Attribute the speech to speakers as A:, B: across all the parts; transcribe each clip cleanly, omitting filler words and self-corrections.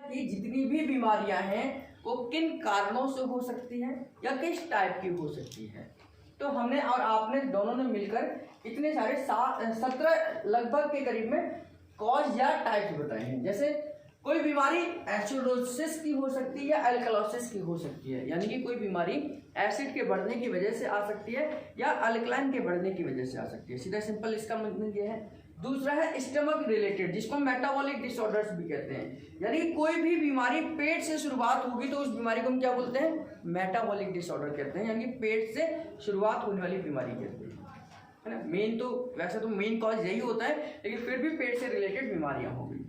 A: कि जितनी भी बीमारियां हैं वो किन कारणों से हो सकती हैं या किस टाइप की हो सकती है। तो हमने और आपने दोनों ने मिलकर इतने सारे 17 लगभग के करीब में कॉज या टाइप्स बताए हैं। जैसे कोई बीमारी एसिडोसिस की हो सकती है या अल्कलोसिस की हो सकती है, यानी कि कोई बीमारी एसिड के बढ़ने की वजह से आ सकती है या अल्कलाइन के बढ़ने की वजह से आ सकती है। सीधा सिंपल इसका मतलब ये है। दूसरा है स्टमक रिलेटेड, जिसको मेटाबॉलिक डिसऑर्डर्स भी कहते हैं, यानी कि कोई भी बीमारी पेट से शुरुआत होगी तो उस बीमारी को हम क्या बोलते हैं, मेटाबॉलिक डिसऑर्डर कहते हैं, यानी कि पेट से शुरुआत होने वाली बीमारी कहते हैं, है ना। मेन तो वैसे तो मेन कॉज यही होता है, लेकिन फिर भी पेट से रिलेटेड बीमारियां होगी।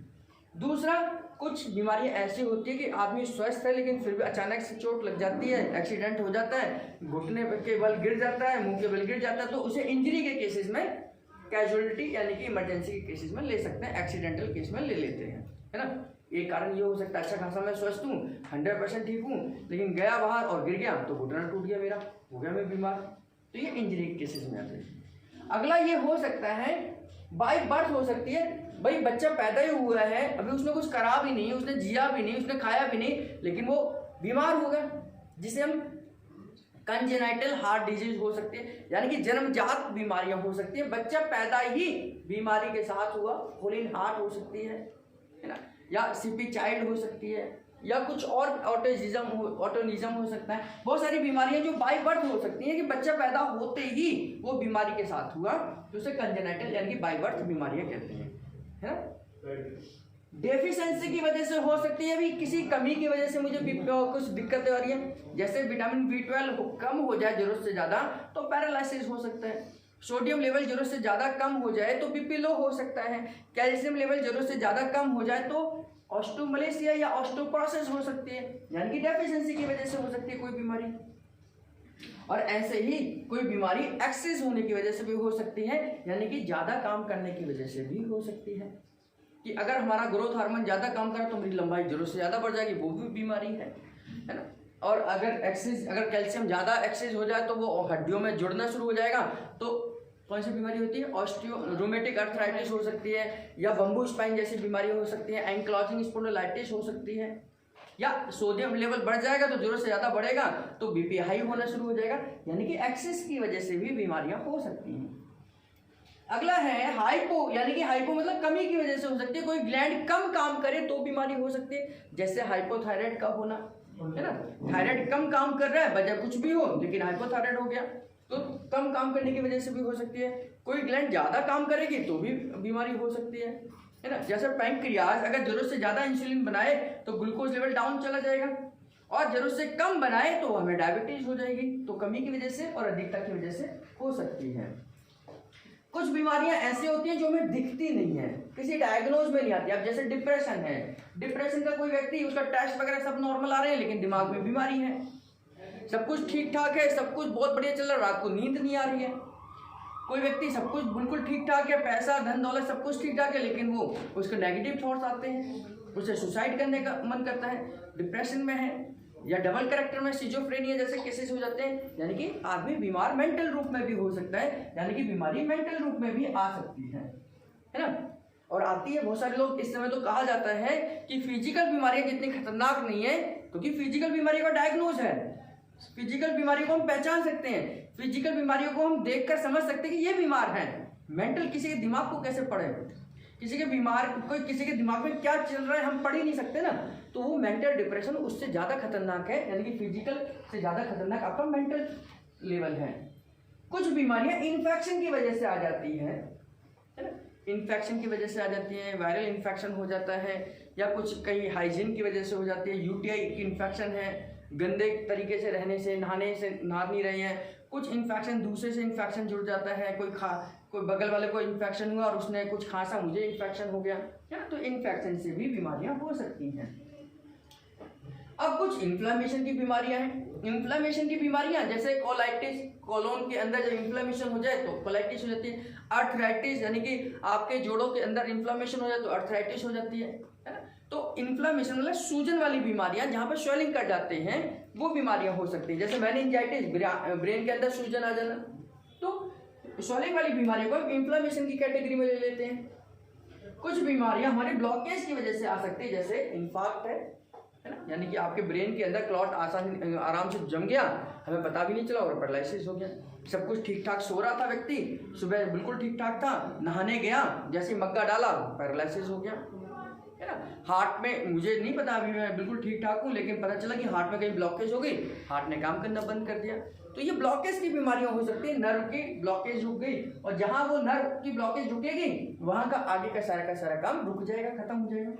A: दूसरा, कुछ बीमारियां ऐसी होती है कि आदमी स्वस्थ है लेकिन फिर भी अचानक से चोट लग जाती है, एक्सीडेंट हो जाता है, घुटने के बल गिर जाता है, मुंह के बल गिर जाता है, तो उसे इंजरी के केसेस में कैजुअलिटी यानी कि इमरजेंसी के केसेस में ले सकते हैं, एक्सीडेंटल केस में ले लेते हैं, है ना। एक कारण ये हो सकता है अच्छा खासा मैं स्वस्थ हूँ, 100% ठीक हूँ, लेकिन गया बाहर और गिर गया तो घुटना टूट गया मेरा, हो गया मैं बीमार, तो ये इंजरी के केसेस में आते हैं। अगला ये हो सकता है बाय बर्थ हो सकती है, भाई बच्चा पैदा ही हुआ है, अभी उसने कुछ करा भी नहीं, उसने जिया भी नहीं, उसने खाया भी नहीं, लेकिन वो बीमार हो गया, जिसे हम कंजेनाइटल हार्ट डिजीज हो सकती है, यानी कि जन्मजात बीमारियां हो सकती है। बच्चा पैदा ही बीमारी के साथ हुआ, होलिन हार्ट हो सकती है ना, या सीपी चाइल्ड हो सकती है, या कुछ और ऑटोनिज्म हो सकता है। बहुत सारी बीमारियां जो बाय बर्थ हो सकती हैं कि बच्चा पैदा होते ही वो बीमारी के साथ हुआ, तो उसे कंजेनाइटल यानी कि बाय बर्थ बीमारियां कहते हैं, है ना। डेफिशिएंसी की वजह से हो सकती है, भी किसी कमी की वजह से मुझे कुछ दिक्कतें आ रही हैं, जैसे विटामिन B12 कम हो जाए जरूरत से ज़्यादा तो पैरालिसिस हो सकता है, सोडियम लेवल जरूरत से ज़्यादा कम हो जाए तो BP लो हो सकता है, कैल्शियम लेवल जरूरत से ज़्यादा कम हो जाए तो ऑस्टोमलेशिया या ऑस्टोपोरोसिस हो सकती है, यानी कि डेफिशिएंसी की वजह से हो सकती है कोई बीमारी। और ऐसे ही कोई बीमारी एक्सेस होने की वजह से भी हो सकती है, यानी कि ज़्यादा काम करने की वजह से भी हो सकती है, कि अगर हमारा ग्रोथ हार्मोन ज़्यादा काम करे तो मेरी लंबाई जरूरत से ज़्यादा बढ़ जाएगी, वो भी बीमारी है ना। और अगर कैल्शियम ज़्यादा एक्सेस हो जाए तो वो हड्डियों में जुड़ना शुरू हो जाएगा, तो कौन सी बीमारी होती है, रोमेटिक अर्थराइटिस हो सकती है, या बम्बू स्पाइन जैसी बीमारी हो सकती है, एंक्लोजिंग स्पॉन्डिलाइटिस हो सकती है, या सोडियम लेवल बढ़ जाएगा तो जरूरत से ज़्यादा बढ़ेगा तो BP हाई होना शुरू हो जाएगा, यानी कि एक्सेस की वजह से भी बीमारियां हो सकती हैं। अगला है हाइपो, यानी कि हाइपो मतलब कमी की वजह से हो सकती है, कोई ग्लैंड कम काम करे तो बीमारी हो सकती है, जैसे हाइपोथायराइड का होना, है ना। थायराइड कम काम कर रहा है, वजह कुछ भी हो लेकिन हाइपोथायराइड हो गया, तो कम काम करने की वजह से भी हो सकती है। कोई ग्लैंड ज़्यादा काम करेगी तो भी बीमारी हो सकती है ना। जैसे पैंक्रियाज अगर जरूरत से ज़्यादा इंसुलिन बनाए तो ग्लूकोज लेवल डाउन चला जाएगा, और जरूरत से कम बनाए तो हमें डायबिटीज हो जाएगी, तो कमी की वजह से और अधिकता की वजह से हो सकती है। कुछ बीमारियां ऐसी होती हैं जो हमें दिखती नहीं है, किसी डायग्नोज में नहीं आती। अब जैसे डिप्रेशन है, डिप्रेशन का कोई व्यक्ति, उसका टेस्ट वगैरह सब नॉर्मल आ रहे हैं लेकिन दिमाग में बीमारी है, सब कुछ ठीक ठाक है, सब कुछ बहुत बढ़िया चल रहा है, रात को नींद नहीं आ रही है। कोई व्यक्ति सब कुछ बिल्कुल ठीक ठाक है, पैसा धन दौलत सब कुछ ठीक ठाक है, लेकिन वो उसके नेगेटिव थॉट्स आते हैं, उसे सुसाइड करने का मन करता है, डिप्रेशन में है, या डबल कैरेक्टर में सिजोफ्रेनिया जैसे केसेस हो जाते हैं, यानी कि आदमी बीमार मेंटल रूप में भी हो सकता है, यानी कि बीमारी मेंटल रूप में भी आ सकती है ना, और आती है। बहुत सारे लोग इस समय तो कहा जाता है कि फिजिकल बीमारियां जितनी खतरनाक नहीं है, क्योंकि फिजिकल बीमारी का डायग्नोज है, फिजिकल बीमारियों को हम पहचान सकते हैं, फिजिकल बीमारियों को हम देखकर समझ सकते हैं कि ये बीमार है। मेंटल किसी के दिमाग को कैसे पढ़े, किसी के किसी के दिमाग में क्या चल रहा है हम पढ़ ही नहीं सकते ना, तो वो मेंटल डिप्रेशन उससे ज़्यादा खतरनाक है, यानी कि फिजिकल से ज़्यादा खतरनाक आपका मेंटल लेवल है। कुछ बीमारियां इन्फेक्शन की वजह से आ जाती है ना, इन्फेक्शन की वजह से आ जाती है, वायरल इन्फेक्शन हो जाता है, या कुछ कहीं हाइजीन की वजह से हो जाती है, UTI इन्फेक्शन है, गंदे तरीके से रहने से, नहाने से नहा नहीं रहे हैं, कुछ इन्फेक्शन दूसरे से इन्फेक्शन जुड़ जाता है, कोई बगल वाले को इन्फेक्शन हुआ और उसने कुछ खांसा, मुझे इन्फेक्शन हो गया, है ना, तो इन्फेक्शन से भी बीमारियां हो सकती हैं। अब कुछ इन्फ्लेमेशन की बीमारियां हैं। इन्फ्लेमेशन की बीमारियां जैसे कोलाइटिस, कोलोन के अंदर जब इन्फ्लेमेशन हो जाए तो कोलाइटिस हो जाती है। अर्थराइटिस यानी कि आपके जोड़ों के अंदर इन्फ्लेमेशन हो जाए तो अर्थराइटिस हो जाती है ना। तो इन्फ्लेमेशन मतलब सूजन वाली बीमारियां जहां पर स्वेलिंग कर जाते हैं वो बीमारियां हो सकती है, जैसे मेनिंजाइटिस, ब्रेन के अंदर सूजन आ जाना, तो स्वेलिंग वाली बीमारियों को इन्फ्लेमेशन की कैटेगरी में ले लेते हैं। कुछ बीमारियां हमारी ब्लॉकेज की वजह से आ सकती है, जैसे इंफार्क्ट है ना, यानी कि आपके ब्रेन के अंदर क्लॉट आराम से जम गया, हमें पता भी नहीं चला और पैरालिसिस हो गया। सब कुछ ठीक ठाक सो रहा था व्यक्ति, सुबह बिल्कुल ठीक ठाक था, नहाने गया, जैसे मग्गा डाला पैरालिसिस हो गया, है ना। हार्ट में मुझे नहीं पता, अभी मैं बिल्कुल ठीक ठाक हूँ, लेकिन पता चला कि हार्ट में कहीं ब्लॉकेज हो गई, हार्ट ने काम करना बंद कर दिया। तो ये ब्लॉकेज की बीमारियां हो सकती है, नर्व की ब्लॉकेज रुक गई, और जहां वो नर्व की ब्लॉकेज रुकेगी वहां का आगे का सारा काम रुक जाएगा, खत्म हो जाएगा।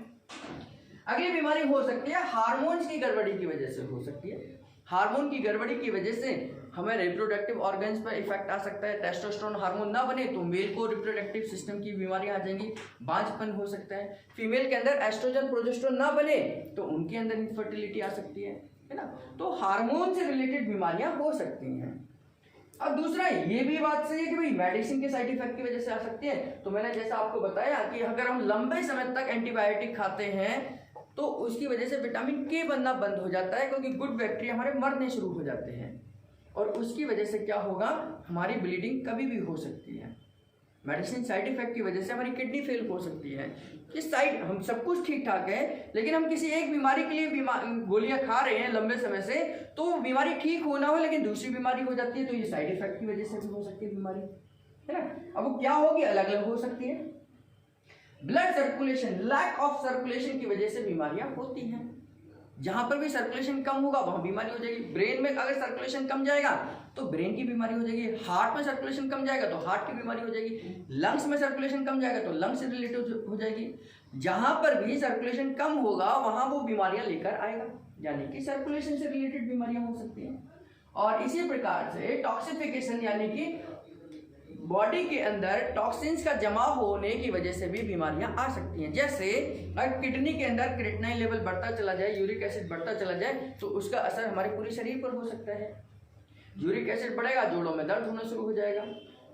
A: अगली बीमारी हो सकती है हार्मोन्स की गड़बड़ी की वजह से हो सकती है। हार्मोन की गड़बड़ी की वजह से हमें रिप्रोडक्टिव ऑर्गन्स पर इफेक्ट आ सकता है। टेस्टोस्टेरोन हार्मोन ना बने तो मेल को रिप्रोडक्टिव सिस्टम की बीमारियां आ जाएंगी, बांझपन हो सकता है। फीमेल के अंदर एस्ट्रोजन प्रोजेस्टेरोन ना बने तो उनके अंदर इनफर्टिलिटी आ सकती है ना। तो हार्मोन से रिलेटेड बीमारियां हो सकती हैं। अब दूसरा ये भी बात सही है कि भाई मेडिसिन के साइड इफेक्ट की वजह से आ सकती है। तो मैंने जैसा आपको बताया कि अगर हम लंबे समय तक एंटीबायोटिक खाते हैं तो उसकी वजह से विटामिन के बनना बंद हो जाता है, क्योंकि गुड बैक्टीरिया हमारे मरने शुरू हो जाते हैं, और उसकी वजह से क्या होगा, हमारी ब्लीडिंग कभी भी हो सकती है। मेडिसिन साइड इफेक्ट की वजह से हमारी किडनी फेल हो सकती है। किस साइड, हम सब कुछ ठीक ठाक है, लेकिन हम किसी एक बीमारी के लिए गोलियां खा रहे हैं लंबे समय से, तो वो बीमारी ठीक होना हो लेकिन दूसरी बीमारी हो जाती है, तो ये साइड इफेक्ट की वजह से भी हो सकती है बीमारी, है ना। अब वो क्या होगी, अलग अलग हो सकती है। Blood circulation, lack of circulation की वजह से बीमारियां होती हैं। जहां पर भी सर्कुलेशन कम होगा वहां बीमारी हो जाएगी। ब्रेन में अगर सर्कुलेशन कम जाएगा तो ब्रेन की बीमारी हो जाएगी, हार्ट में सर्कुलेशन कम जाएगा तो हार्ट की बीमारी हो जाएगी, लंग्स में सर्कुलेशन कम जाएगा तो लंग्स से रिलेटेड हो जाएगी। जहां पर भी सर्कुलेशन कम होगा वहां वो बीमारियां लेकर आएगा, यानी कि सर्कुलेशन से रिलेटेड बीमारियां हो सकती हैं। और इसी प्रकार से टॉक्सिफिकेशन, यानी कि बॉडी के अंदर टॉक्सिन्स का जमा होने की वजह से भी बीमारियां आ सकती हैं। जैसे अगर किडनी के अंदर क्रिएटिनिन लेवल बढ़ता चला जाए, यूरिक एसिड बढ़ता चला जाए, तो उसका असर हमारे पूरे शरीर पर हो सकता है। यूरिक एसिड बढ़ेगा, जोड़ों में दर्द होना शुरू हो जाएगा।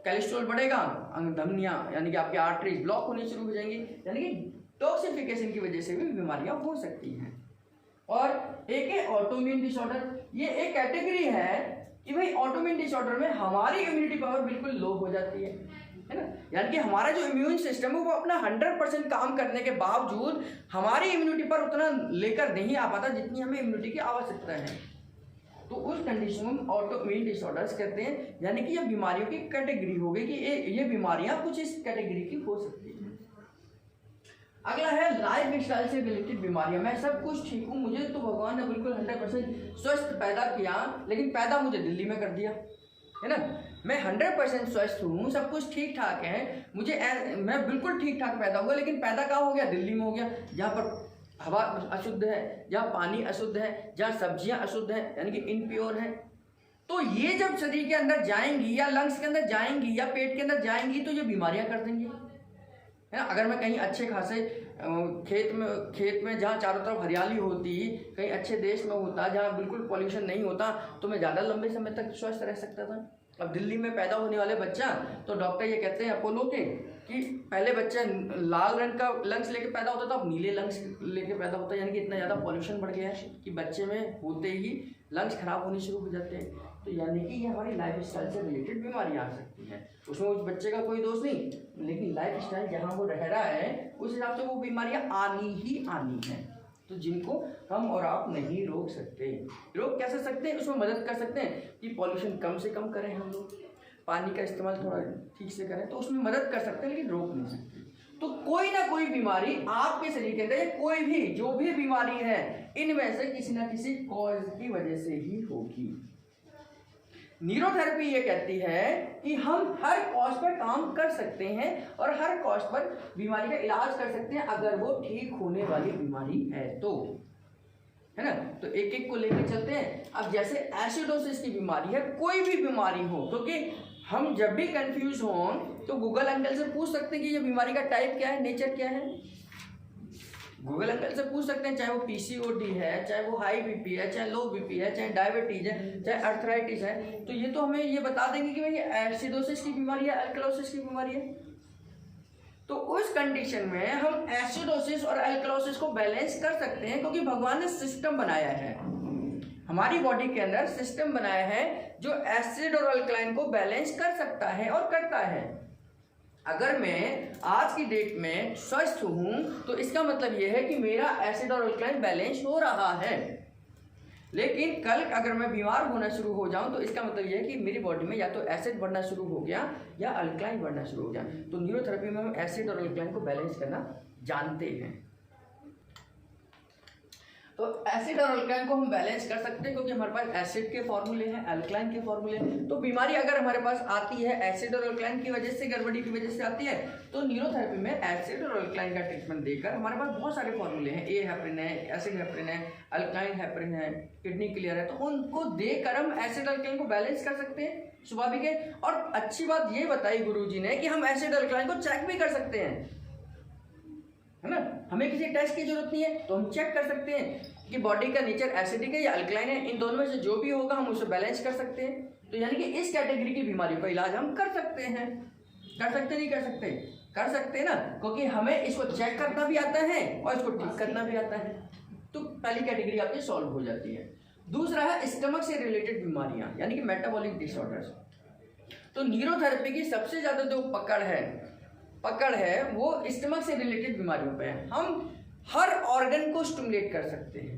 A: कोलेस्ट्रॉल बढ़ेगा, अंग धमनियां यानी कि आपकी आर्टरीज ब्लॉक होनी शुरू हो जाएंगी, यानी कि टॉक्सिफिकेशन की वजह से भी बीमारियां हो सकती हैं। और एक है ऑटोइम्यून डिसऑर्डर। ये एक कैटेगरी है कि भाई ऑटोइम्यून डिसऑर्डर में हमारी इम्यूनिटी पावर बिल्कुल लो हो जाती है ना, यानी कि हमारा जो इम्यून सिस्टम है वो अपना 100% काम करने के बावजूद हमारी इम्यूनिटी पर उतना लेकर नहीं आ पाता जितनी हमें इम्यूनिटी की आवश्यकता है। तो उस कंडीशन में ऑटोइम्यून डिसऑर्डर्स कहते हैं, यानी कि ये बीमारियों की कैटेगरी हो गई कि ये बीमारियां कुछ इस कैटेगरी की हो सकती है। अगला है लाइफ स्टाइल से रिलेटेड बीमारियां। मैं सब कुछ ठीक हूँ, मुझे तो भगवान ने बिल्कुल 100% स्वस्थ पैदा किया, लेकिन पैदा मुझे दिल्ली में कर दिया, है ना। मैं 100% स्वस्थ हूँ, सब कुछ ठीक ठाक है, मैं बिल्कुल ठीक ठाक पैदा हुआ, लेकिन पैदा कहाँ हो गया, दिल्ली में हो गया, जहाँ पर हवा अशुद्ध है, जहाँ पानी अशुद्ध है, जहाँ सब्जियाँ अशुद्ध हैं, यानी कि इनप्योर है। तो ये जब शरीर के अंदर जाएंगी या लंग्स के अंदर जाएंगी या पेट के अंदर जाएंगी तो ये बीमारियां कर देंगी, है ना। अगर मैं कहीं अच्छे खासे खेत में जहाँ चारों तरफ हरियाली होती, कहीं अच्छे देश में होता जहाँ बिल्कुल पॉल्यूशन नहीं होता, तो मैं ज़्यादा लंबे समय तक स्वस्थ रह सकता था। अब दिल्ली में पैदा होने वाले बच्चा, तो डॉक्टर ये कहते हैं अपोलो के कि पहले बच्चा लाल रंग का लंग्स लेके पैदा होता था, अब नीले लंग्स लेके पैदा होता है, यानी कि इतना ज़्यादा पॉल्यूशन बढ़ गया है कि बच्चे में होते ही लंग्स खराब होने शुरू हो जाते हैं। तो यानी कि ये हमारी लाइफ स्टाइल से रिलेटेड बीमारियां आ सकती हैं। उसमें उस बच्चे का कोई दोष नहीं, लेकिन लाइफ स्टाइल जहाँ वो रह रहा है उस हिसाब से वो बीमारियां आनी ही आनी हैं, तो जिनको हम और आप नहीं रोक सकते। रोक कैसे सकते हैं, उसमें मदद कर सकते हैं कि पॉल्यूशन कम से कम करें, हम लोग पानी का इस्तेमाल थोड़ा ठीक से करें, तो उसमें मदद कर सकते हैं, लेकिन रोक नहीं सकते। तो कोई ना कोई बीमारी आपके शरीर के अंदर, कोई भी जो भी बीमारी है, इनमें से किसी ना किसी कॉज की वजह से ही होगी। न्यूरोथेरेपी ये कहती है कि हम हर कॉज पर काम कर सकते हैं और हर कॉज पर बीमारी का इलाज कर सकते हैं, अगर वो ठीक होने वाली बीमारी है तो, है ना। तो एक एक को लेकर चलते हैं। अब जैसे एसिडोसिस की बीमारी है, कोई भी बीमारी हो, क्योंकि हम जब भी कंफ्यूज हों तो गूगल अंकल से पूछ सकते हैं कि ये बीमारी का टाइप क्या है, नेचर क्या है। गूगल अंकल से पूछ सकते हैं, चाहे वो पीसीओडी है, चाहे वो हाई बीपी है, चाहे लो बीपी है, चाहे डायबिटीज है, चाहे अर्थराइटिस है, तो ये तो हमें ये बता देंगे कि भाई ये एसिडोसिस की बीमारी है, अल्कलोसिस की बीमारी है। तो उस कंडीशन में हम एसिडोसिस और अल्कलोसिस को बैलेंस कर सकते हैं, क्योंकि भगवान ने सिस्टम बनाया है, हमारी बॉडी के अंदर सिस्टम बनाया है जो एसिड और अल्कलाइन को बैलेंस कर सकता है और करता है। अगर मैं आज की डेट में स्वस्थ हूं तो इसका मतलब यह है कि मेरा एसिड और अल्कलाइन बैलेंस हो रहा है। लेकिन कल अगर मैं बीमार होना शुरू हो जाऊं तो इसका मतलब यह है कि मेरी बॉडी में या तो एसिड बढ़ना शुरू हो गया या अल्कलाइन बढ़ना शुरू हो गया। तो न्यूरोथेरेपी में हम एसिड और अल्कलाइन को बैलेंस करना जानते हैं। तो एसिड और अल्कलाइन को हम बैलेंस कर सकते हैं क्योंकि हमारे पास एसिड के फॉर्मूले हैं, अल्कलाइन के फॉर्मूले हैं। तो बीमारी अगर हमारे पास आती है एसिड और अल्कलाइन की वजह से, गड़बड़ी की वजह से आती है, तो न्यूरोथेरेपी में एसिड और अल्कलाइन का ट्रीटमेंट देकर हमारे पास बहुत सारे फॉर्मूले हैं, ए हेपरिन है, एसिड हेपरिन है, अल्कलाइन हेपरिन है, किडनी क्लियर है, तो उनको देकर हम एसिड अल्कलाइन को बैलेंस कर सकते हैं। स्वाभाविक है। और अच्छी बात ये बताई गुरुजी ने कि हम एसिड अल्कलाइन को चेक भी कर सकते हैं, है ना। हमें किसी टेस्ट की जरूरत नहीं है, तो हम चेक कर सकते हैं कि बॉडी का नेचर एसिडिक है या अल्कलाइन है। इन दोनों में से जो भी होगा हम उसे बैलेंस कर सकते हैं। तो यानी कि इस कैटेगरी की बीमारियों का इलाज हम कर सकते हैं। कर सकते नहीं कर सकते? कर सकते हैं ना, क्योंकि हमें इसको चेक करना भी आता है और इसको ठीक करना भी आता है। तो पहली कैटेगरी आपकी सॉल्व हो जाती है। दूसरा है स्टमक से रिलेटेड बीमारियां, यानी कि मेटाबॉलिक डिसऑर्डर्स। तो न्यूरोथेरेपी की सबसे ज्यादा जो पकड़ है वो स्टमक से रिलेटेड बीमारियों पे है। हम हर ऑर्गन को स्टिमुलेट कर सकते हैं,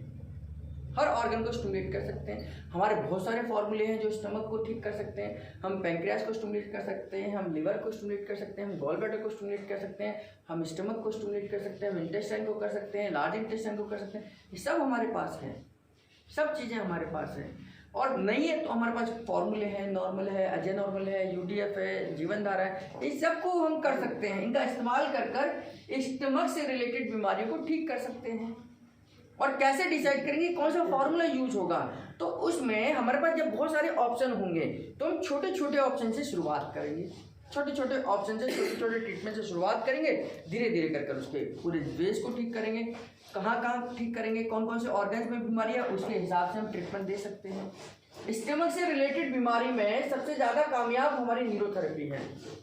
A: हर ऑर्गन को स्टिमुलेट कर सकते हैं। हमारे बहुत सारे फॉर्मूले हैं जो स्टमक को ठीक कर सकते हैं। हम पैंक्रियास को स्टिमुलेट कर सकते हैं, हम लिवर को स्टिमुलेट कर सकते हैं, हम गॉल ब्लैडर को स्टिमुलेट कर सकते हैं, हम स्टमक को स्टिमुलेट कर सकते हैं, हम इंटेस्टाइन को कर सकते हैं, लार्ज इंटेस्टाइन को कर सकते हैं। ये सब हमारे पास है, सब चीज़ें हमारे पास हैं। और नहीं है तो हमारे पास फॉर्मूले हैं, नॉर्मल है, अजय नॉर्मल है, यूडीएफ है, जीवन धारा है, इस सबको हम कर सकते हैं। इनका इस्तेमाल कर स्टमक से रिलेटेड बीमारियों को ठीक कर सकते हैं। और कैसे डिसाइड करेंगे कौन सा फॉर्मूला यूज होगा? तो उसमें हमारे पास जब बहुत सारे ऑप्शन होंगे तो हम छोटे छोटे ऑप्शन से शुरुआत करेंगे, छोटे छोटे ऑप्शन से, छोटे छोटे ट्रीटमेंट से शुरुआत करेंगे। धीरे धीरे कर उसके पूरे बेस को ठीक करेंगे। कहाँ कहाँ ठीक करेंगे, कौन कौन से ऑर्गन्स में बीमारी है, उसके हिसाब से हम ट्रीटमेंट दे सकते हैं। स्टमक से रिलेटेड बीमारी में सबसे ज़्यादा कामयाब हमारी न्यूरोथेरेपी है।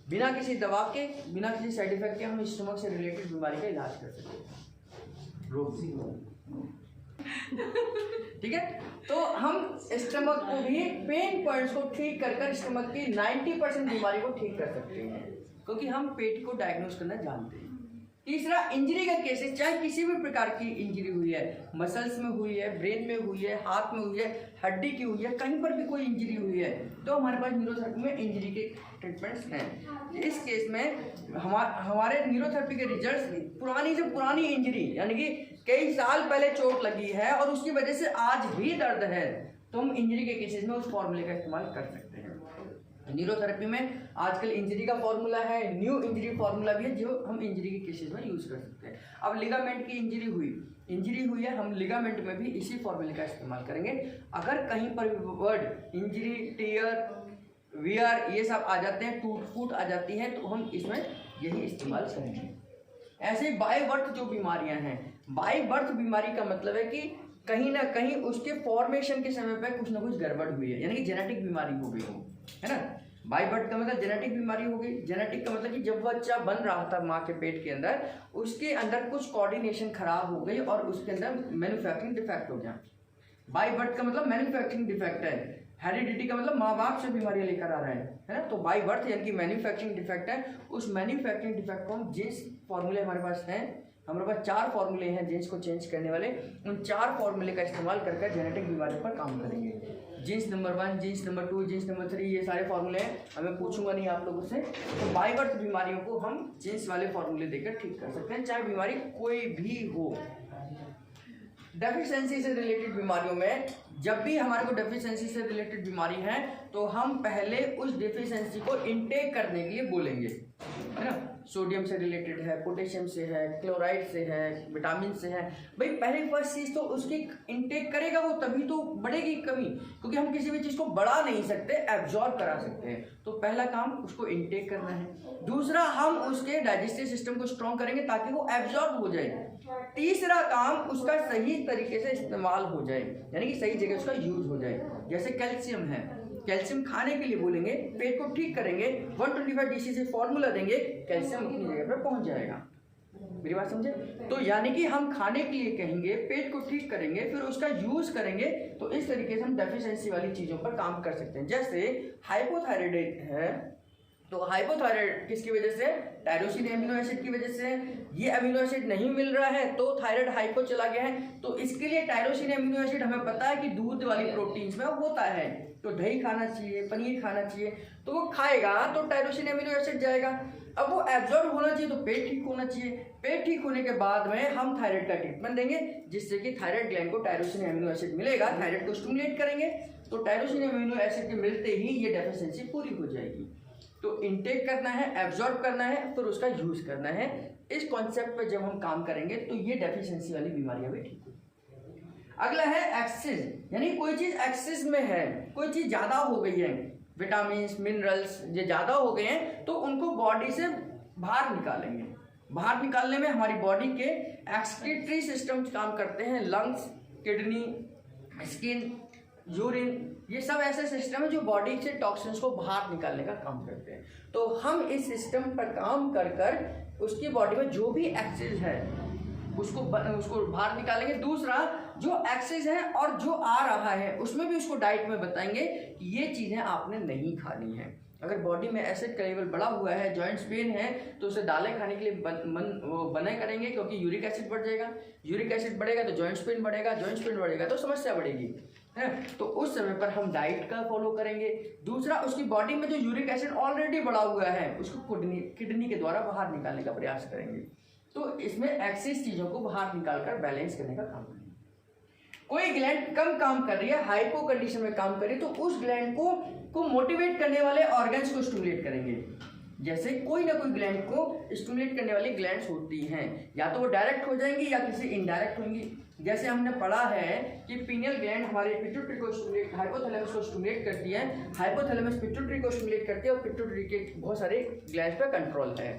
A: बिना किसी दवा के, बिना किसी साइड इफेक्ट के हम स्टमक से रिलेटेड बीमारी का इलाज कर सकते हैं। ठीक है। तो हम स्टमक को भी पेन पॉइंट्स को ठीक कर स्टमक की 90% बीमारी को ठीक कर सकते हैं, क्योंकि हम पेट को डायग्नोस करना जानते हैं। तीसरा, इंजरी का केसेस, चाहे किसी भी प्रकार की इंजरी हुई है, मसल्स में हुई है, ब्रेन में हुई है, हाथ में हुई है, हड्डी की हुई है, कहीं पर भी कोई इंजरी हुई है, तो हमारे पास न्यूरोथेरेपी में इंजरी के ट्रीटमेंट्स हैं। इस केस में हमारे न्यूरोथेरेपी के रिजल्ट्स पुरानी से पुरानी इंजरी, यानी कि कई साल पहले चोट लगी है और उसकी वजह से आज भी दर्द है, तो हम इंजरी के केसेस में उस फॉर्मूले का इस्तेमाल कर सकते हैं। न्यूरोथेरेपी में आजकल इंजरी का फॉर्मूला है, न्यू इंजरी फॉर्मूला भी है, जो हम इंजरी के केसेस में यूज कर सकते हैं। अब लिगामेंट की इंजरी हुई है, हम लिगामेंट में भी इसी फॉर्मूले का इस्तेमाल करेंगे। अगर कहीं पर वर्ड इंजरी, टीयर, वियर ये सब आ जाते हैं, टूट फूट आ जाती हैं, तो हम इसमें यही इस्तेमाल करेंगे। ऐसे बाय बर्थ जो बीमारियां हैं, बाय बर्थ बीमारी का मतलब है कि कहीं ना कहीं उसके फॉर्मेशन के समय पर कुछ ना कुछ गड़बड़ हुई है, यानी कि जेनेटिक बीमारी हो गई हो, है ना। बाय बर्थ का मतलब जेनेटिक बीमारी हो गई। जेनेटिक का मतलब कि जब बच्चा बन रहा था माँ के पेट के अंदर, उसके अंदर कुछ कोऑर्डिनेशन खराब हो गई और उसके अंदर मैन्युफैक्चरिंग डिफेक्ट हो गया। बाय बर्थ का मतलब मैन्युफैक्चरिंग डिफेक्ट है। हेरिडिटी का मतलब माँ बाप से बीमारियां लेकर आ रहे हैं, है ना। तो बाय बर्थ यानी कि मैन्युफैक्चरिंग डिफेक्ट है। उस मैन्युफैक्चरिंग डिफेक्ट को हम जिस फॉर्मूले हमारे पास हैं, हमारे पास 4 फॉर्मूले हैं जीन्स को चेंज करने वाले, उन 4 फॉर्मूले का इस्तेमाल करके जेनेटिक बीमारियों पर काम करेंगे। Genes number 1, genes number 2, genes number 3, ये सारे फॉर्मूले हैं, हमें पूछूंगा नहीं आप लोगों से। तो बाय बर्थ बीमारियों को हम जीन्स वाले फॉर्मूले देकर ठीक कर सकते हैं, चाहे बीमारी कोई भी हो। डेफिशिएंसी से रिलेटेड बीमारियों में जब भी हमारे को डेफिशिएंसी से रिलेटेड बीमारी है तो हम पहले उस डेफिशिएंसी को इनटेक करने के लिए बोलेंगे, है ना। सोडियम से रिलेटेड है, पोटेशियम से है, क्लोराइड से है, विटामिन से है। भाई पहले फर्स्ट चीज़ तो उसकी इनटेक करेगा वो, तभी तो बढ़ेगी कमी, क्योंकि हम किसी भी चीज़ को बढ़ा नहीं सकते, एब्जॉर्ब करा सकते हैं। तो पहला काम उसको इनटेक करना है। दूसरा, हम उसके डाइजेस्टिव सिस्टम को स्ट्रॉन्ग करेंगे ताकि वो एब्जॉर्ब हो जाए। तीसरा काम, उसका सही तरीके से इस्तेमाल हो जाए, यानी कि सही जगह उसका यूज हो जाए। जैसे कैल्शियम है, कैल्शियम खाने के लिए बोलेंगे, पेट को ठीक करेंगे, 125 DC से फॉर्मूला देंगे, कैल्शियम अपनी जगह पर पहुंच जाएगा। मेरी बात समझे? तो यानी कि हम खाने के लिए कहेंगे, पेट को ठीक करेंगे, फिर उसका यूज करेंगे, तो इस तरीके से हम डेफिशिएंसी वाली चीज़ों पर काम कर सकते हैं। जैसे हाइपोथायराइड है, तो हाइपोथायराइड किसकी वजह से? टायरोसिन एमिनो एसिड की वजह से। ये अमीनो एसिड नहीं मिल रहा है तो थायराइड हाइपो चला गया है। तो इसके लिए टायरोसिन एमिनो एसिड हमें पता है कि दूध वाली प्रोटीन्स में होता है, तो दही खाना चाहिए, पनीर खाना चाहिए, तो वो खाएगा तो टायरोसिन एमिनो एसिड जाएगा। अब वो एब्जॉर्ब होना चाहिए तो पेट ठीक होना चाहिए। पेट ठीक होने के बाद में हम थायराइड का ट्रीटमेंट देंगे जिससे कि थायराइड ग्लैंड को टायरोसिन एमिनो एसिड मिलेगा, थायराइड को स्टिमुलेट करेंगे, तो टायरोसिन एमिनो एसिड के मिलते ही ये डेफिशिएंसी पूरी हो जाएगी। तो इनटेक करना है, एब्जॉर्ब करना है, फिर उसका यूज करना है। इस कॉन्सेप्ट पे जब हम काम करेंगे तो ये डेफिशिएंसी वाली बीमारियां भी ठीक होगी। अगला है एक्सेस, यानी कोई चीज एक्सेस में है, कोई चीज ज्यादा हो गई है, विटामिन मिनरल्स ये ज्यादा हो गए हैं तो उनको बॉडी से बाहर निकालेंगे। बाहर निकालने में हमारी बॉडी के एक्सक्रीटरी सिस्टम काम करते हैं, लंग्स, किडनी, स्किन, यूरिन, ये सब ऐसे सिस्टम है जो बॉडी से टॉक्सिन्स को बाहर निकालने का काम करते हैं। तो हम इस सिस्टम पर काम कर कर उसकी बॉडी में जो भी एक्सेस है उसको बाहर निकालेंगे। दूसरा, जो एक्सेस है और जो आ रहा है उसमें भी उसको डाइट में बताएंगे कि ये चीज़ें आपने नहीं खानी है। अगर बॉडी में एसिड का लेवल बढ़ा हुआ है, जॉइंट्स पेन है, तो उसे दालें खाने के लिए बने करेंगे, क्योंकि यूरिक एसिड बढ़ जाएगा। यूरिक एसिड बढ़ेगा तो जॉइंट्स पेन बढ़ेगा, जॉइंट्स पेन बढ़ेगा तो समस्या बढ़ेगी, है। तो उस समय पर हम डाइट का फॉलो करेंगे। दूसरा, उसकी बॉडी में जो यूरिक एसिड ऑलरेडी बढ़ा हुआ है उसको किडनी के द्वारा बाहर निकालने का प्रयास करेंगे। तो इसमें एक्सेस चीज़ों को बाहर निकालकर बैलेंस करने का काम करेंगे। कोई ग्लैंड कम काम कर रही है, हाइपो कंडीशन में काम कर रही है, तो उस ग्लैंड को मोटिवेट करने वाले ऑर्गन्स को स्टिमुलेट करेंगे। जैसे कोई ना कोई ग्लैंड को स्टिमुलेट करने वाली ग्लैंड्स होती हैं, या तो वो डायरेक्ट हो जाएंगी या किसी इनडायरेक्ट होंगी। जैसे हमने पढ़ा है कि पीनियल ग्लैंड हमारे पिट्यूटरी को स्टिमुलेट, हाइपोथैलेमस को स्टिमुलेट करती है, हाइपोथैलेमस पिट्यूटरी को स्टिमुलेट करती है, और पिट्यूटरी के बहुत सारे ग्लैंड्स पे कंट्रोल है।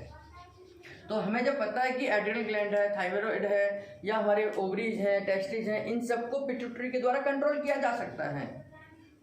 A: तो हमें जब पता है कि एड्रिनल ग्लैंड है, थायराइड है, या हमारे ओवरीज हैं, टेस्टिस हैं, इन सबको पिट्यूटरी के द्वारा कंट्रोल किया जा सकता है।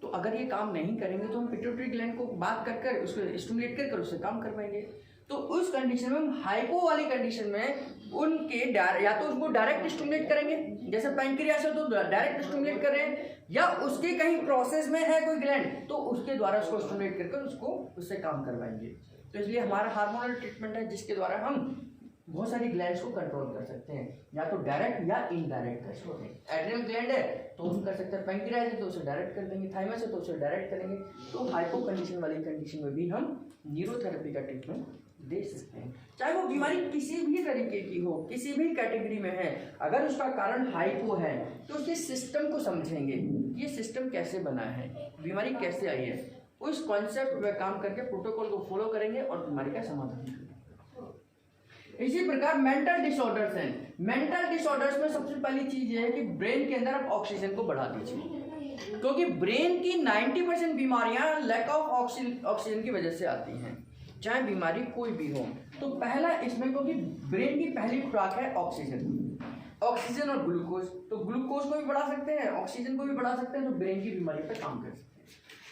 A: तो अगर ये काम नहीं करेंगे तो हम पिट्यूटरी ग्लैंड को बात कर कर उसको स्टिमुलेट कर कर उससे काम करवाएंगे। तो उस कंडीशन में हम हाइपो वाली कंडीशन में उनके या तो उसको डायरेक्ट स्टिमुलेट करेंगे, जैसे पैंक्रियास है तो डायरेक्ट स्टिमुलेट कर रहे हैं, या उसके कहीं प्रोसेस में है कोई ग्लैंड तो उसके द्वारा उसको स्टिमुलेट कर कर उसको उससे काम करवाएंगे। तो इसलिए हमारा हार्मोनल ट्रीटमेंट है जिसके द्वारा हम बहुत सारी ग्लैंड्स को कंट्रोल कर सकते हैं, या तो डायरेक्ट या इनडायरेक्ट कर सकते हैं। एड्रिनल ग्लैंड है तो हम कर सकते हैं, पैंक्रियास है तो उसे डायरेक्ट कर देंगे, थाइमस है तो उसे डायरेक्ट करेंगे। तो हाइपो कंडीशन वाली कंडीशन में भी हम न्यूरोथेरेपी का ट्रीटमेंट दे सकते हैं, चाहे वो बीमारी किसी भी तरीके की हो, किसी भी कैटेगरी में है। अगर उसका कारण हाइपो है तो उसके सिस्टम को समझेंगे, ये सिस्टम कैसे बना है, बीमारी कैसे आई है, उस कॉन्सेप्ट पे काम करके प्रोटोकॉल को फॉलो करेंगे और बीमारी का समाधान करेंगे। इसी प्रकार मेंटल डिसऑर्डर्स हैं। मेंटल डिसऑर्डर्स में सबसे पहली चीज ये है कि ब्रेन के अंदर आप ऑक्सीजन को बढ़ा दीजिए, क्योंकि ब्रेन की 90% बीमारियां लैक ऑफ ऑक्सीजन की वजह से आती हैं, चाहे बीमारी कोई भी हो। तो पहला इसमें, क्योंकि ब्रेन की पहली खुराक है ऑक्सीजन और ग्लूकोज, तो ग्लूकोज को भी बढ़ा सकते हैं, ऑक्सीजन को भी बढ़ा सकते हैं, तो ब्रेन की बीमारी पर काम कर सकते हैं।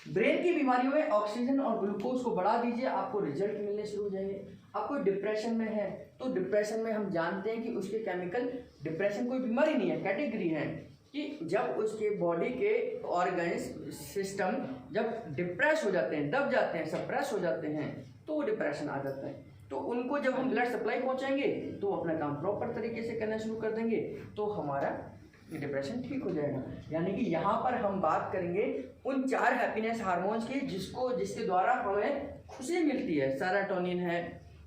A: ब्रेन की बीमारियों में ऑक्सीजन और ग्लूकोज को बढ़ा दीजिए, आपको रिजल्ट मिलने शुरू हो जाएंगे। आपको डिप्रेशन में है तो डिप्रेशन में हम जानते हैं कि उसके केमिकल, डिप्रेशन कोई बीमारी नहीं है, कैटेगरी है कि जब उसके बॉडी के ऑर्गन्स सिस्टम जब डिप्रेस हो जाते हैं, दब जाते हैं, सप्रेस हो जाते हैं, तो वो डिप्रेशन आ जाता है। तो उनको जब हम ब्लड सप्लाई पहुंचाएंगे तो अपना काम प्रॉपर तरीके से करना शुरू कर देंगे, तो हमारा डिप्रेशन ठीक हो जाएगा। यानी कि यहाँ पर हम बात करेंगे उन 4 हैप्पीनेस हार्मोन्स की जिसके द्वारा हमें खुशी मिलती है। सेरोटोनिन है,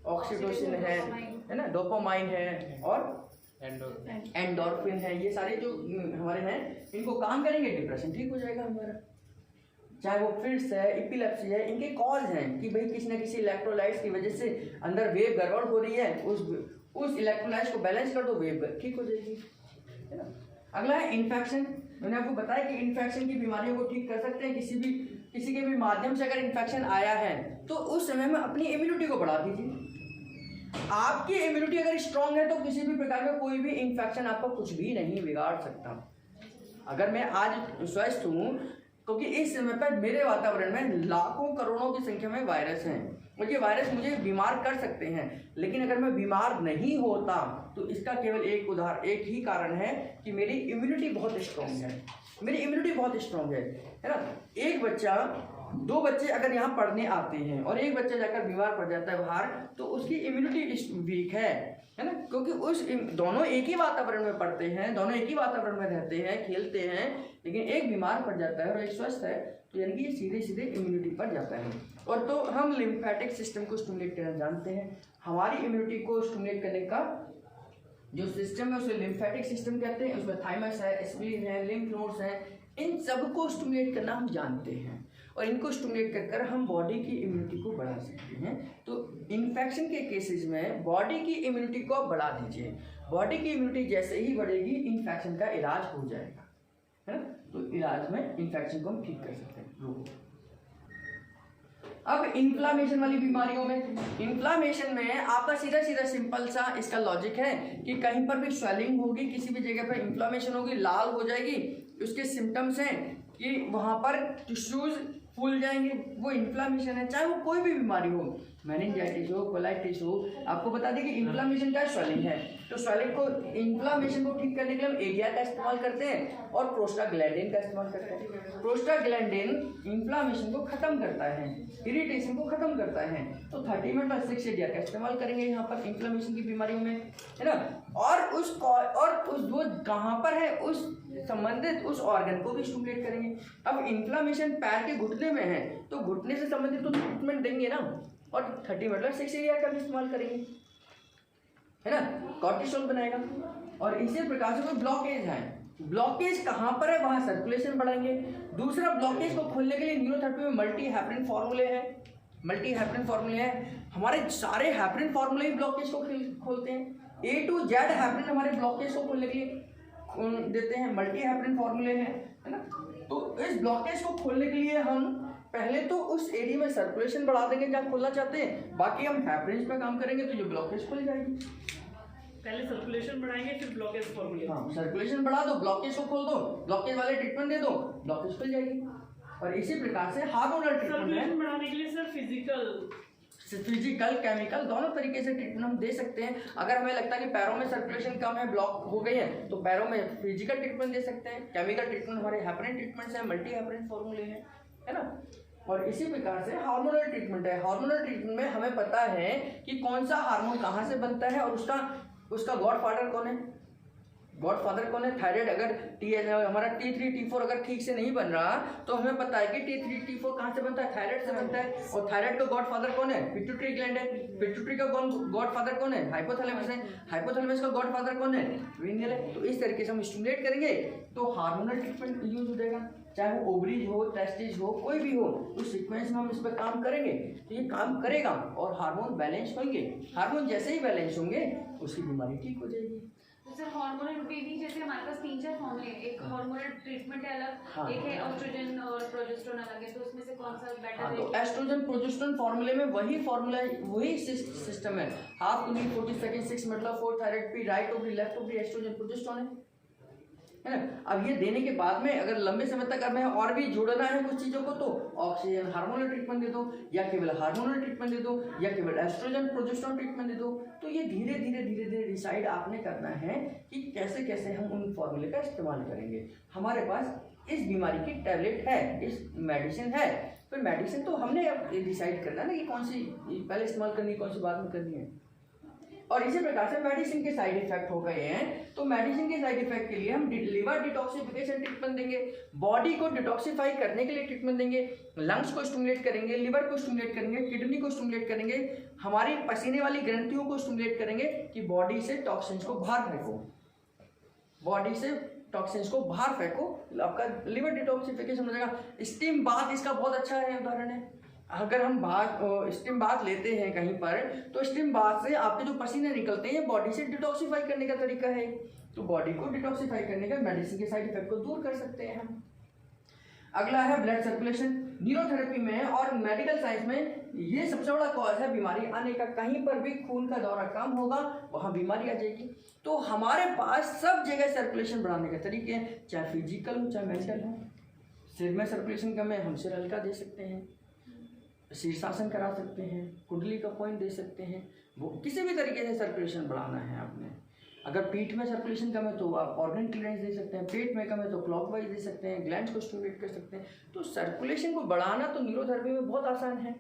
A: ऑक्सीटोसिन है ना, डोपामाइन है और एंडोर्फिन है। ये सारे जो हमारे हैं, इनको काम करेंगे डिप्रेशन ठीक हो जाएगा हमारा। चाहे वो फिट्स है, एपिलेप्सी है, इनके कॉज हैं कि भाई किसी न किसी इलेक्ट्रोलाइट्स की वजह से अंदर वेव गड़बड़ हो रही है, उस इलेक्ट्रोलाइट्स को बैलेंस कर दो, वेव ठीक हो जाएगी, है ना। अगला है इन्फेक्शन। मैंने आपको बताया कि इन्फेक्शन की बीमारियों को ठीक कर सकते हैं। किसी के भी माध्यम से अगर इन्फेक्शन आया है तो उस समय में अपनी इम्यूनिटी को बढ़ा दीजिए। आपकी इम्यूनिटी अगर स्ट्रांग है तो किसी भी प्रकार का कोई भी इन्फेक्शन आपको कुछ भी नहीं बिगाड़ सकता। अगर मैं आज स्वस्थ हूँ क्योंकि इस समय पर मेरे वातावरण में लाखों करोड़ों की संख्या में वायरस हैं और ये वायरस मुझे बीमार कर सकते हैं, लेकिन अगर मैं बीमार नहीं होता तो इसका केवल एक ही कारण है कि मेरी इम्यूनिटी बहुत स्ट्रांग है। मेरी इम्यूनिटी बहुत स्ट्रांग है ना। एक बच्चा, दो बच्चे अगर यहाँ पढ़ने आते हैं और एक बच्चा जाकर बीमार पड़ जाता है बाहर, तो उसकी इम्यूनिटी वीक है ना, क्योंकि उस दोनों एक ही वातावरण में पढ़ते हैं, दोनों एक ही वातावरण में रहते हैं, खेलते हैं, लेकिन एक बीमार पड़ जाता है और एक स्वस्थ है, तो यानी कि ये सीधे सीधे इम्यूनिटी पर जाता है। और तो हम लिम्फेटिक सिस्टम को स्टिमुलेट करना जानते हैं। हमारी इम्यूनिटी को स्टिमुलेट करने का जो सिस्टम है उसे लिम्फेटिक सिस्टम कहते हैं। उसमें थाइमस है, स्प्लीन है, लिम्फ नोड्स हैं, इन सबको स्टिमुलेट करना हम जानते हैं और इनको स्टिमुलेट कर हम बॉडी की इम्यूनिटी को बढ़ा सकते हैं। तो इन्फेक्शन के केसेस में बॉडी की इम्यूनिटी को आप बढ़ा दीजिए। बॉडी की इम्यूनिटी जैसे ही बढ़ेगी इन्फेक्शन का इलाज हो जाएगा, है ना। तो इलाज में इन्फेक्शन को हम ठीक कर सकते हैं, रोग। अब इन्फ्लामेशन वाली बीमारियों में, इन्फ्लामेशन में आपका सीधा सीधा सिंपल सा इसका लॉजिक है कि कहीं पर भी स्वेलिंग होगी, किसी भी जगह पर इन्फ्लामेशन होगी, लाल हो जाएगी, उसके सिम्टम्स हैं कि वहाँ पर टिश्यूज फूल जाएंगे, वो इन्फ्लामेशन है। चाहे वो कोई भी बीमारी हो, मेनिंजाइटिस हो, कोलाइटिस हो, आपको बता दें कि इन्फ्लामेशन का स्वेलिंग है। तो स्वेलिंग को, इन्फ्लामेशन को ठीक करने के लिए हम एरिया का इस्तेमाल करते हैं और प्रोस्टाग्लैंडिन का इस्तेमाल करते हैं। प्रोस्टाग्लैंडिन इन्फ्लामेशन को खत्म करता है, इरिटेशन को खत्म करता है। तो 30-6 एरिया का इस्तेमाल करेंगे यहाँ पर इन्फ्लामेशन की बीमारियों में, है ना। और उस जो कहाँ पर है उस संबंधित उस ऑर्गन को भी स्टिमुलेट करेंगे। अब इन्फ्लामेशन पैर के घुटने में है तो घुटने से संबंधित तो ट्रीटमेंट देंगे ना, और 30-6 एरिया का भी इस्तेमाल करेंगे, है ना। कॉर्टिसोल बनाएगा। और इसी प्रकार से कोई ब्लॉकेज है, ब्लॉकेज कहाँ पर है वहाँ सर्कुलेशन बढ़ाएंगे। दूसरा, ब्लॉकेज को खोलने के लिए न्यूरोथेरेपी में मल्टी हैपरिन फॉर्मूले हैं, मल्टी हैपरिन फॉर्मूले हैं। हमारे सारे हैपरिन फॉर्मूले ही ब्लॉकेज को खोलते हैं। A to Z हैपरिन हमारे ब्लॉकेज को खोलने के लिए देते हैं, मल्टी हैपरिन फॉर्मूले हैं, है ना। तो इस ब्लॉकेज को खोलने के लिए हम पहले तो उस एरिया में सर्कुलेशन बढ़ा देंगे जहाँ खोलना चाहते हैं, बाकी हम हैपरिन पे काम करेंगे तो जो ब्लॉकेज खुल जाएगी।
B: पहले सर्कुलेशन बढ़ाएंगे फिर ब्लॉकेज फॉर्मूले।
A: हाँ, सर्कुलेशन बढ़ा दो, ब्लॉकेज को खोल दो, ब्लॉकेज वाले ट्रीटमेंट दे दो, ब्लॉकेज खुल जाएगी। और इसी प्रकार से हार्मोनल ट्रीटमेंट है,
B: बढ़ाने के लिए सर
A: फिजिकल केमिकल दोनों तरीके से ट्रीटमेंट हम दे सकते हैं। अगर हमें लगता है कि पैरों में सर्कुलेशन कम है, ब्लॉक हो गई है, तो पैरों में फिजिकल ट्रीटमेंट दे सकते हैं। केमिकल ट्रीटमेंट हमारे हैपरिन ट्रीटमेंट्स हैं, मल्टी हैपरिन फॉर्मूले हैं, है ना। और इसी प्रकार से हार्मोनल ट्रीटमेंट है। हार्मोनल ट्रीटमेंट में हमें पता है कि कौन सा हार्मोन कहाँ से बनता है और उसका गॉडफादर कौन है। गॉडफादर कौन है? थायराइड। अगर हमारा T3 T4 अगर ठीक से नहीं बन रहा तो हमें पता है कि T3 T4 कहाँ से बनता है, थायराइड से बनता है। और थायराइड का गॉडफादर कौन है? पिट्यूटरी ग्लैंड है। पिट्यूटरी का गॉडफादर कौन है? हाइपोथैलेमस है। हाइपोथैलेमस का गॉडफादर कौन है? वीनियल है। तो इस तरीके से हम स्टिमुलेट करेंगे तो हार्मोनल ट्रीटमेंट यूज हो जाएगा। चाहे वो ओवरीज हो, टेस्टिस हो, कोई भी हो, उस सीक्वेंस में हम इस पर काम करेंगे तो ये काम करेगा और हार्मोन बैलेंस होंगे। हार्मोन जैसे ही बैलेंस होंगे उसकी बीमारी ठीक हो जाएगी।
C: सर हार्मोनल भी जैसे हमारे पास 3-4 फॉर्मूले हैं, एक हार्मोनल ट्रीटमेंट है अलग, हाँ, एक है एस्ट्रोजन और प्रोजेस्टेरोन अलग है, तो उसमें से कौन सा बेटर है?
A: तो एस्ट्रोजन प्रोजेस्टेरोन फॉर्मूले में वही फॉर्मूला वही सिस्टम है। हाफ टू 40 सेकंड 6 मतलब 4 thyroid P right ovary left ovary estrogen progesterone है ना। अब ये देने के बाद में अगर लंबे समय तक हमें और भी जोड़ना है कुछ चीज़ों को तो ऑक्सीजन हार्मोनल ट्रीटमेंट दे दो, या केवल हार्मोनल ट्रीटमेंट दे दो, या केवल एस्ट्रोजन प्रोजेस्टेरोन ट्रीटमेंट दे दो। तो ये धीरे धीरे डिसाइड आपने करना है कि कैसे कैसे हम उन फॉर्मूले का इस्तेमाल करेंगे। हमारे पास इस बीमारी की टैबलेट है, इस मेडिसिन है, फिर मेडिसिन तो हमने अब डिसाइड करना है ना कि कौन सी पहले इस्तेमाल करनी है, कौन सी बाद में करनी है। और इसी प्रकार से मेडिसिन के साइड इफेक्ट हो गए हैं तो मेडिसिन के साइड इफेक्ट के लिए हम लिवर डिटॉक्सिफिकेशन ट्रीटमेंट देंगे, बॉडी को डिटॉक्सिफाई करने के लिए ट्रीटमेंट देंगे, लंग्स को स्टिमुलेट करेंगे, लिवर को स्टिमुलेट करेंगे, किडनी को स्टिमुलेट करेंगे, हमारी पसीने वाली ग्रंथियों को स्टिमुलेट करेंगे कि बॉडी से टॉक्सिन्स को बाहर फेंको, बॉडी से टॉक्सिन्स को बाहर फेंको, आपका लिवर डिटॉक्सिफिकेशन हो जाएगा। स्टीम बाथ इसका बहुत अच्छा है उदाहरण है। अगर हम स्टीम बाथ लेते हैं कहीं पर तो स्टीम बाथ से आपके जो पसीने निकलते हैं बॉडी से डिटॉक्सिफाई करने का तरीका है। तो बॉडी को डिटॉक्सिफाई करने का मेडिसिन के साइड इफेक्ट को दूर कर सकते हैं हम। अगला है ब्लड सर्कुलेशन। न्यूरोथेरेपी में और मेडिकल साइंस में ये सबसे बड़ा कॉज है बीमारी आने का। कहीं पर भी खून का दौरा कम होगा वहाँ बीमारी आ जाएगी। तो हमारे पास सब जगह सर्कुलेशन बढ़ाने के तरीके हैं, चाहे फिजिकल हो चाहे मेंटल हो। सिर में सर्कुलेशन कम है, हम सिर हल्का दे सकते हैं, शीर्षासन करा सकते हैं, कुंडली का पॉइंट दे सकते हैं, वो किसी भी तरीके से सर्कुलेशन बढ़ाना है आपने। अगर पीठ में सर्कुलेशन कम है तो आप ऑर्गन क्लियरेंस दे सकते हैं, पेट में कम है तो क्लॉकवाइज दे सकते हैं, ग्लैंड्स को स्टिमुलेट कर सकते हैं। तो सर्कुलेशन को बढ़ाना तो न्यूरोथेरेपी में बहुत आसान है,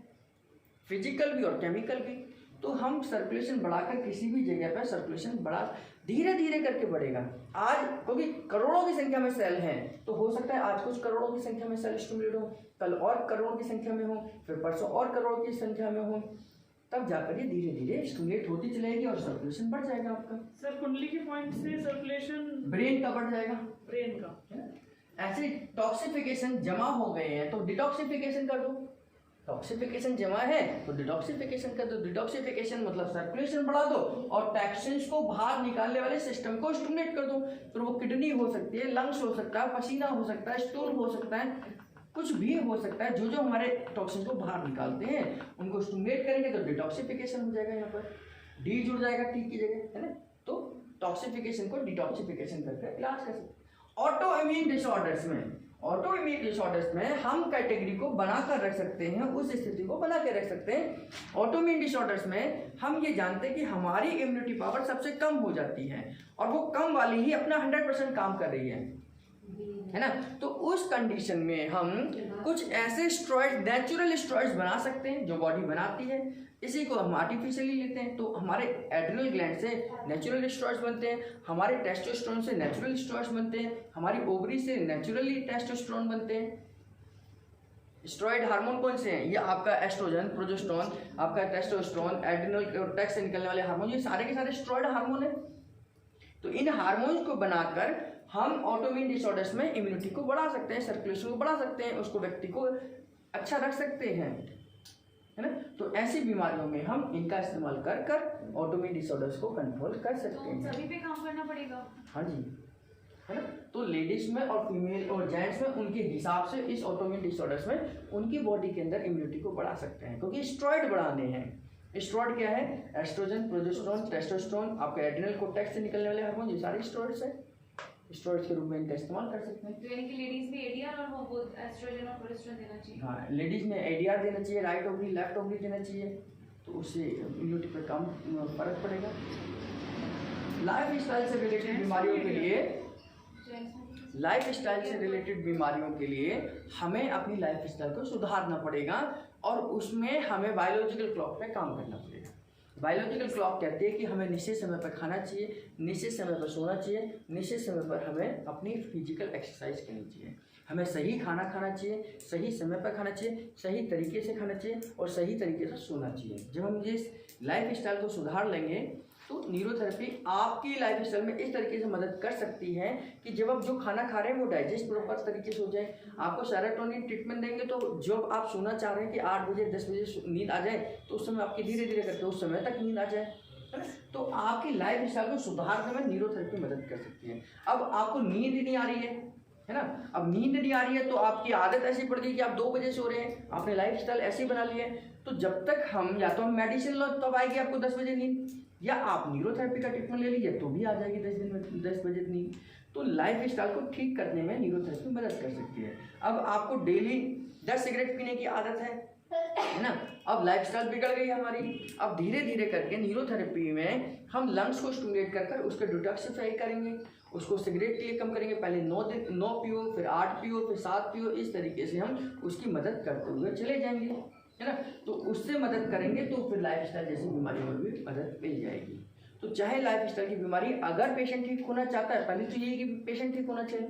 A: फिजिकल भी और केमिकल भी। तो हम सर्कुलेशन बढ़ाकर किसी भी जगह पर सर्कुलेशन बढ़ा धीरे धीरे करके बढ़ेगा। आज क्योंकि करोड़ों की संख्या में सेल हैं, तो हो सकता है आज कुछ करोड़ों की संख्या में सेल स्टिमुलेट हो, कल और करोड़ों की संख्या में हो, फिर परसों और करोड़ों की संख्या में हो, तब जाकर ये धीरे धीरे स्टिमुलेट होती चलेगी और सर्कुलेशन बढ़ जाएगा आपका।
B: सर कुंडली के पॉइंट से सर्कुलेशन
A: ब्रेन का बढ़ जाएगा,
B: ब्रेन का,
A: है ना। ऐसे टॉक्सिफिकेशन जमा हो गए हैं तो डिटॉक्सिफिकेशन कर दो, टॉक्सिफिकेशन जमा है तो डिटॉक्सिफिकेशन कर दो। डिटॉक्सिफिकेशन मतलब सर्कुलेशन बढ़ा दो और टॉक्सिन्स को बाहर निकालने वाले सिस्टम को स्टिमुलेट कर दो। फिर वो किडनी हो सकती है, लंग्स हो सकता है, पसीना हो सकता है, स्टूल हो सकता है, कुछ भी हो सकता है। जो जो हमारे टॉक्सिन को बाहर निकालते हैं उनको स्टिमुलेट करेंगे तो डिटॉक्सिफिकेशन हो जाएगा। यहाँ पर डी जुड़ जाएगा टी की जगह, है ना। तो टॉक्सिफिकेशन को डिटॉक्सिफिकेशन करके इलाज कर सकते हैं। ऑटो इम्यून डिसऑर्डर्स में हम कैटेगरी को बनाकर रख सकते हैं, उस स्थिति को बना के रख सकते हैं। ऑटो इम्यून डिसऑर्डर्स में हम ये जानते हैं कि हमारी इम्यूनिटी पावर सबसे कम हो जाती है और वो कम वाली ही अपना 100% काम कर रही है ना। तो उस कंडीशन में हम कुछ ऐसे स्टेरॉइड, नेचुरल स्टेरॉइड्स बना सकते हैं जो बॉडी बनाती है। इसी को हम आर्टिफिशियली लेते हैं। तो हमारे एड्रिनल ग्लैंड से नेचुरल स्टेरॉइड्स बनते हैं, हमारे टेस्टोस्टेरोन से नेचुरल स्टेरॉइड्स बनते हैं, हमारी ओवरी से नेचुरली टेस्टोस्टेरोन बनते हैं। स्टेरॉइड हार्मोन कौन से हैं? ये आपका एस्ट्रोजन, प्रोजेस्टेरोन, आपका टेस्टोस्टेरोन, एड्रिनल कॉर्टेक्स से निकलने वाले हार्मोन, ये सारे के सारे स्टेरॉइड हार्मोन है। तो इन हार्मोन्स को बनाकर हम ऑटोइम्यून डिसऑर्डर्स में इम्यूनिटी को बढ़ा सकते हैं, सर्कुलेशन को बढ़ा सकते हैं, उसको व्यक्ति को अच्छा रख सकते हैं, है ना। तो ऐसी बीमारियों में हम इनका इस्तेमाल कर कर ऑटोइम्यून डिसऑर्डर्स को कंट्रोल कर सकते हैं।
C: सभी पे काम करना पड़ेगा।
A: हाँ जी, है ना। तो लेडीज में और फीमेल और जेंट्स में उनके हिसाब से इस ऑटोइम्यून डिसऑर्डर्स में उनकी बॉडी के अंदर इम्यूनिटी को बढ़ा सकते हैं, क्योंकि स्टेरॉइड बढ़ाने हैं। स्टेरॉइड क्या है? एस्ट्रोजन, प्रोजेस्टेरोन, टेस्टोस्टेरोन, आपके एड्रिनल कॉर्टेक्स से निकलने वाले हार्मोन, ये सारे स्टेरॉइड्स हैं। स्टेरॉइड्स के रूप में इनका इस्तेमाल कर सकते हैं।
C: तो यानी कि लेडीज में एडीआर और वो बोथ एस्ट्रोजन और प्रोजेस्टेरोन देना चाहिए।
A: हाँ, लेडीज में एडीआर देना चाहिए, राइट ओवरी लेफ्ट ओवरी देना चाहिए, तो उससे इम्यूनिटी पर कम फर्क पड़ेगा। लाइफ स्टाइल से रिलेटेड बीमारियों के लिए हमें अपनी लाइफ स्टाइल को सुधारना पड़ेगा और उसमें हमें बायोलॉजिकल क्लॉक पे काम करना पड़ेगा। बायोलॉजिकल क्लॉक कहते हैं कि हमें निश्चित समय पर खाना चाहिए, निश्चित समय पर सोना चाहिए, निश्चित समय पर हमें अपनी फिजिकल एक्सरसाइज करनी चाहिए, हमें सही खाना खाना चाहिए, सही समय पर खाना चाहिए, सही तरीके से खाना चाहिए और सही तरीके से सोना चाहिए। जब हम ये लाइफ स्टाइल को सुधार लेंगे तो न्यूरोथेरेपी आपकी लाइफ स्टाइल में इस तरीके से मदद कर सकती है कि जब आप जो खाना खा रहे हैं वो डाइजेस्ट प्रॉपर तरीके से हो जाए। आपको सेरोटोनिन ट्रीटमेंट देंगे तो जब आप सोना चाह रहे हैं कि 8 बजे 10 बजे नींद आ जाए तो उस समय आपकी धीरे धीरे करके उस समय तक नींद आ जाए, है ना। तो आपकी लाइफ स्टाइल को सुधारने में न्यूरोथेरेपी मदद कर सकती है। अब आपको नींद नहीं आ रही है ना। अब नींद नहीं आ रही है तो आपकी आदत ऐसी पड़ गई कि आप 2 बजे सो रहे हैं, आपने लाइफ स्टाइल ऐसी बना ली है। तो जब तक हम या तो हम मेडिसिन लो तब आएगी आपको 10 बजे नींद, या आप न्यूरोथेरेपी का ट्रीटमेंट ले लीजिए तो भी आ जाएगी 10 दिन में 10 बजे नींद। तो लाइफ स्टाइल को ठीक करने में न्यूरोथेरेपी मदद कर सकती है। अब आपको डेली 10 सिगरेट पीने की आदत है ना। अब लाइफ स्टाइल बिगड़ गई हमारी। अब धीरे धीरे करके न्यूरोथेरेपी में हम लंग्स को स्टिमुलेट कर कर उसको डिटॉक्सिफाई करेंगे, उसको सिगरेट के लिए कम करेंगे। पहले 9 पियो, फिर 8 पियो, फिर 7 पियो, इस तरीके से हम उसकी मदद करते हुए चले जाएंगे, है ना। तो उससे मदद करेंगे तो फिर लाइफ स्टाइल जैसी बीमारियों में भी मदद मिल जाएगी। तो चाहे लाइफ स्टाइल की बीमारी, अगर पेशेंट ठीक होना चाहता है, पहले तो यही कि पेशेंट ठीक होना चाहिए।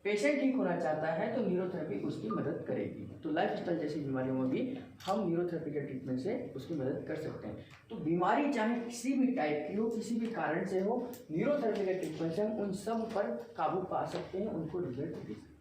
A: पेशेंट ठीक होना चाहता है तो न्यूरोथेरेपी उसकी मदद करेगी। तो लाइफ स्टाइल जैसी बीमारियों में भी हम न्यूरोथेरेपी के ट्रीटमेंट से उसकी मदद कर सकते हैं। तो बीमारी चाहे किसी भी टाइप की हो, किसी भी कारण से हो, न्यूरोथेरेपी के ट्रीटमेंट से हम उन सब पर काबू पा सकते हैं, उनको रिजल्ट दे सकते हैं।